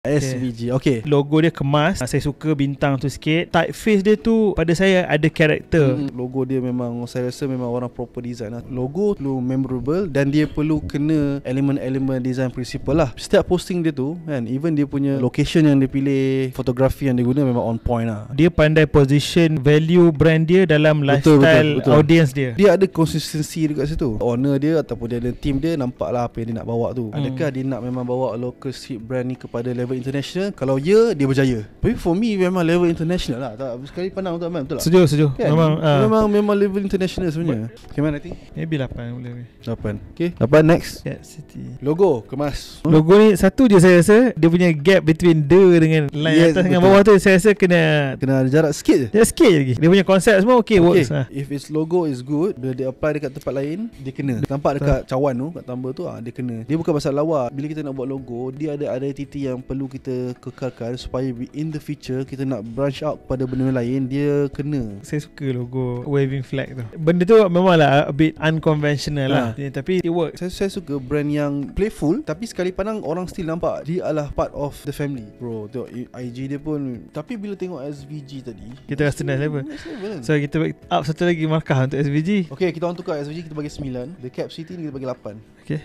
SVG. Okay. Logo dia kemas. Saya suka bintang tu sikit. Typeface dia tu pada saya ada karakter. Logo dia memang, saya rasa memang orang proper design lah. Logo perlu memorable dan dia perlu kena elemen-elemen design principle lah. Setiap posting dia tu kan, even dia punya location yang dia pilih, fotografi yang dia guna memang on point lah. Dia pandai position value brand dia dalam lifestyle audience dia. Dia ada consistency dekat situ. Owner dia ataupun dia ada team dia, nampak lah apa yang dia nak bawa tu. Adakah dia nak memang bawa local street brand ni kepada level international? Kalau ya, dia berjaya. Tapi for me memang level international lah. Tak sekali pandang tu Man, betul tak? Setuju kan? Memang level international sebenarnya. Okay man, I think maybe 8 boleh. 8. Okay, 8 next. Cat City. Logo kemas. Logo ni satu je saya rasa, dia punya gap between dengan line atas dengan bawah tu, saya rasa kena ada jarak sikit je. Jarak sikit lagi. Dia punya konsep semua works lah. If its logo is good, bila dia apply dekat tempat lain, dia kena. Nampak dekat cawan tu, kat tambah tu, dia kena. Dia bukan pasal lawa. Bila kita nak buat logo, dia ada identity yang perlu kita kekalkan supaya in the future kita nak branch out pada benda lain, dia kena. Saya suka logo waving flag tu. Benda tu memanglah a bit unconventional lah, tapi it works. Saya suka brand yang playful, tapi sekali pandang orang still nampak dia adalah part of the family. Bro, tengok IG dia pun. Tapi bila tengok SVG tadi, kita rasa next level. So kita up satu lagi markah untuk SVG. Okay, kita orang tukar SVG, kita bagi 9. The Cap City ni kita bagi 8. Okay.